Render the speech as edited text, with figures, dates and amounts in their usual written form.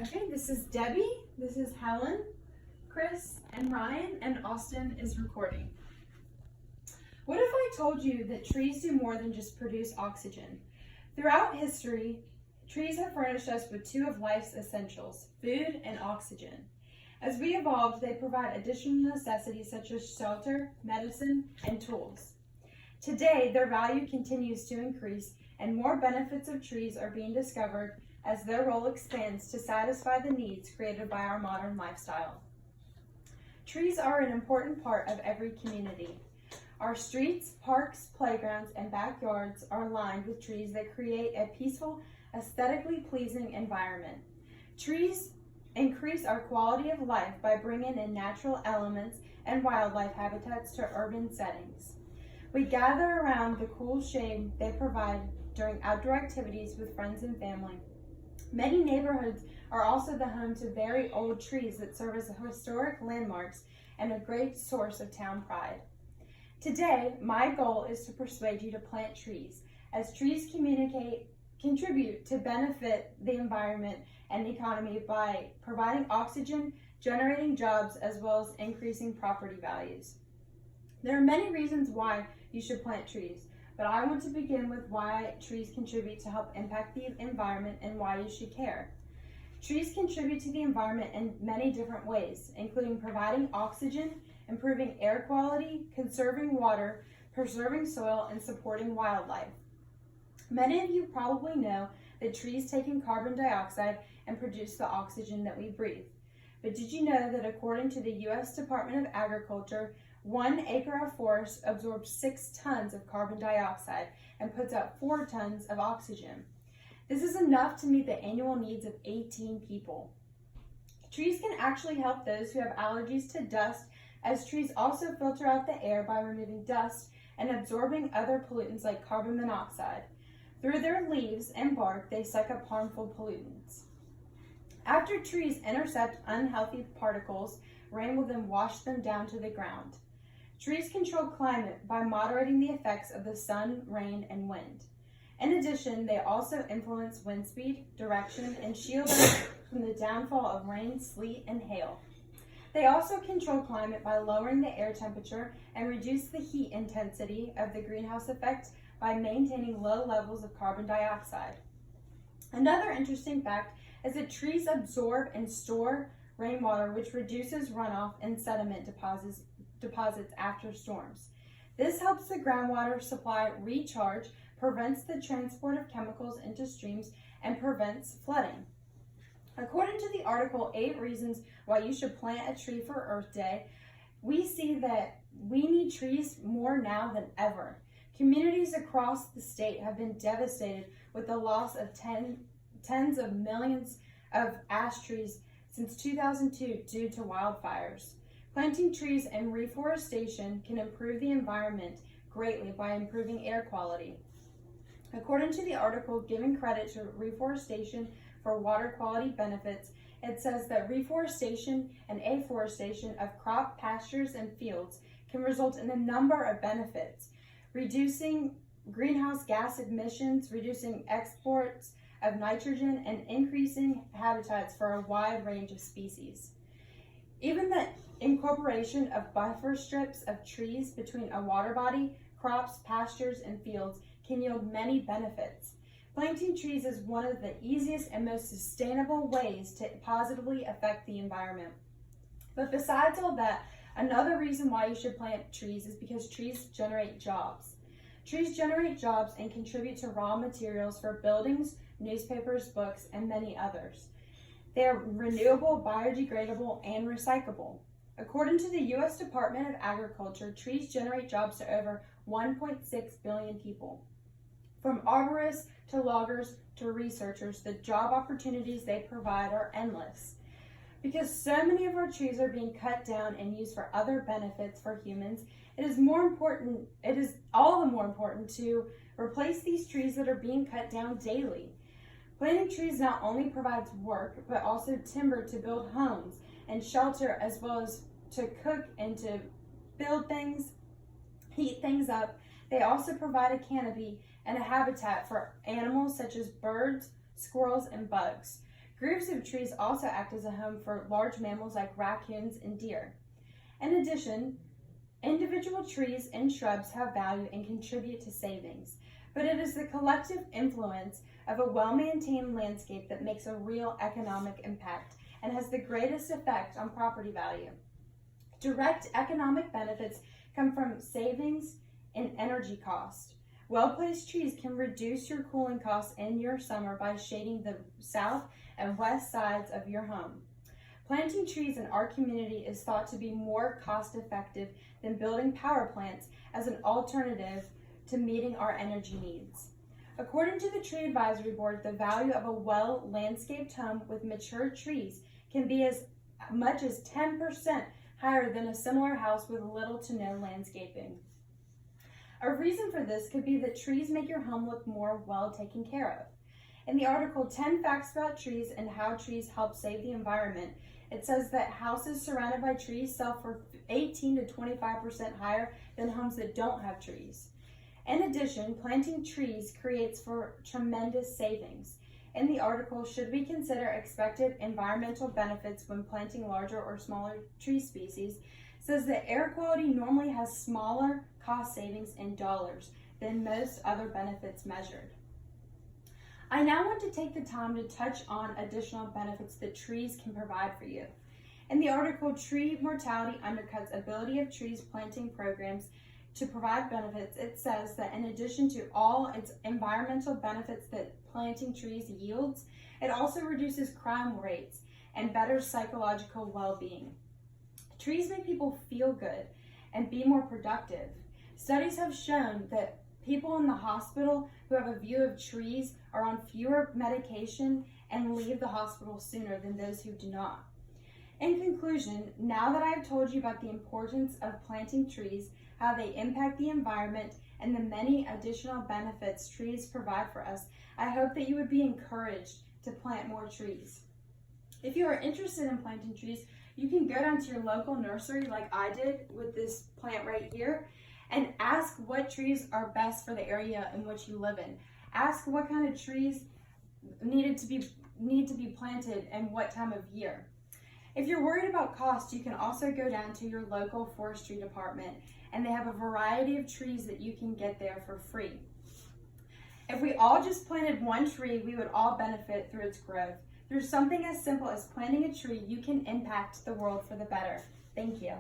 Okay, this is Debbie, this is Helen, Chris, and Ryan, and Austin is recording. What if I told you that trees do more than just produce oxygen? Throughout history, trees have furnished us with two of life's essentials, food and oxygen. As we evolved, they provide additional necessities such as shelter, medicine, and tools. Today, their value continues to increase, and more benefits of trees are being discovered as their role expands to satisfy the needs created by our modern lifestyle. Trees are an important part of every community. Our streets, parks, playgrounds, and backyards are lined with trees that create a peaceful, aesthetically pleasing environment. Trees increase our quality of life by bringing in natural elements and wildlife habitats to urban settings. We gather around the cool shade they provide during outdoor activities with friends and family. Many neighborhoods are also the home to very old trees that serve as historic landmarks and a great source of town pride. Today, my goal is to persuade you to plant trees, as trees contribute to benefit the environment and the economy by providing oxygen, generating jobs, as well as increasing property values. There are many reasons why you should plant trees, but I want to begin with why trees contribute to help impact the environment and why you should care. Trees contribute to the environment in many different ways, including providing oxygen, improving air quality, conserving water, preserving soil, and supporting wildlife. Many of you probably know that trees take in carbon dioxide and produce the oxygen that we breathe. But did you know that according to the U.S. Department of Agriculture, 1 acre of forest absorbs 6 tons of carbon dioxide and puts out 4 tons of oxygen. This is enough to meet the annual needs of 18 people. Trees can actually help those who have allergies to dust, as trees also filter out the air by removing dust and absorbing other pollutants like carbon monoxide. Through their leaves and bark, they suck up harmful pollutants. After trees intercept unhealthy particles, rain will then wash them down to the ground. Trees control climate by moderating the effects of the sun, rain, and wind. In addition, they also influence wind speed, direction, and shield us from the downfall of rain, sleet, and hail. They also control climate by lowering the air temperature and reduce the heat intensity of the greenhouse effect by maintaining low levels of carbon dioxide. Another interesting fact is that trees absorb and store rainwater, which reduces runoff and sediment deposits after storms. This helps the groundwater supply recharge, prevents the transport of chemicals into streams, and prevents flooding. According to the article 8 Reasons Why You Should Plant a Tree for Earth Day, we see that we need trees more now than ever. Communities across the state have been devastated with the loss of tens of millions of ash trees since 2002 due to wildfires. Planting trees and reforestation can improve the environment greatly by improving air quality. According to the article Giving Credit to Reforestation for Water Quality Benefits, it says that reforestation and afforestation of crop pastures and fields can result in a number of benefits: reducing greenhouse gas emissions, reducing exports of nitrogen, and increasing habitats for a wide range of species. Even the incorporation of buffer strips of trees between a water body, crops, pastures, and fields can yield many benefits. Planting trees is one of the easiest and most sustainable ways to positively affect the environment. But besides all that, another reason why you should plant trees is because trees generate jobs. Trees generate jobs and contribute to raw materials for buildings, newspapers, books, and many others. They are renewable, biodegradable, and recyclable. According to the U.S. Department of Agriculture, trees generate jobs to over 1.6 billion people. From arborists to loggers to researchers, the job opportunities they provide are endless. Because so many of our trees are being cut down and used for other benefits for humans, it is all the more important to replace these trees that are being cut down daily. Planting trees not only provides work, but also timber to build homes and shelter, as well as to cook and to build things, heat things up. They also provide a canopy and a habitat for animals such as birds, squirrels, and bugs. Groves of trees also act as a home for large mammals like raccoons and deer. In addition, individual trees and shrubs have value and contribute to savings, but it is the collective influence of a well-maintained landscape that makes a real economic impact and has the greatest effect on property value. Direct economic benefits come from savings in energy cost. Well-placed trees can reduce your cooling costs in your summer by shading the south and west sides of your home. Planting trees in our community is thought to be more cost-effective than building power plants as an alternative to meeting our energy needs. According to the Tree Advisory Board, the value of a well-landscaped home with mature trees can be as much as 10% higher than a similar house with little to no landscaping. A reason for this could be that trees make your home look more well taken care of. In the article 10 Facts About Trees and How Trees Help Save the Environment, it says that houses surrounded by trees sell for 18 to 25% higher than homes that don't have trees. In addition, planting trees creates for tremendous savings. In the article, Should We Consider Expected Environmental Benefits When Planting Larger or Smaller Tree Species, says that air quality normally has smaller cost savings in dollars than most other benefits measured. I now want to take the time to touch on additional benefits that trees can provide for you. In the article, Tree Mortality Undercuts Ability of Trees Planting Programs to Provide Benefits, it says that in addition to all its environmental benefits that planting trees yields, it also reduces crime rates and betters psychological well-being. Trees make people feel good and be more productive. Studies have shown that people in the hospital who have a view of trees are on fewer medication and leave the hospital sooner than those who do not. In conclusion, now that I have told you about the importance of planting trees, how they impact the environment, and the many additional benefits trees provide for us, I hope that you would be encouraged to plant more trees. If you are interested in planting trees, you can go down to your local nursery like I did with this plant right here and ask what trees are best for the area in which you live in. Ask what kind of trees need to be planted and what time of year. If you're worried about cost, you can also go down to your local forestry department and they have a variety of trees that you can get there for free. If we all just planted one tree, we would all benefit through its growth. Through something as simple as planting a tree, you can impact the world for the better. Thank you.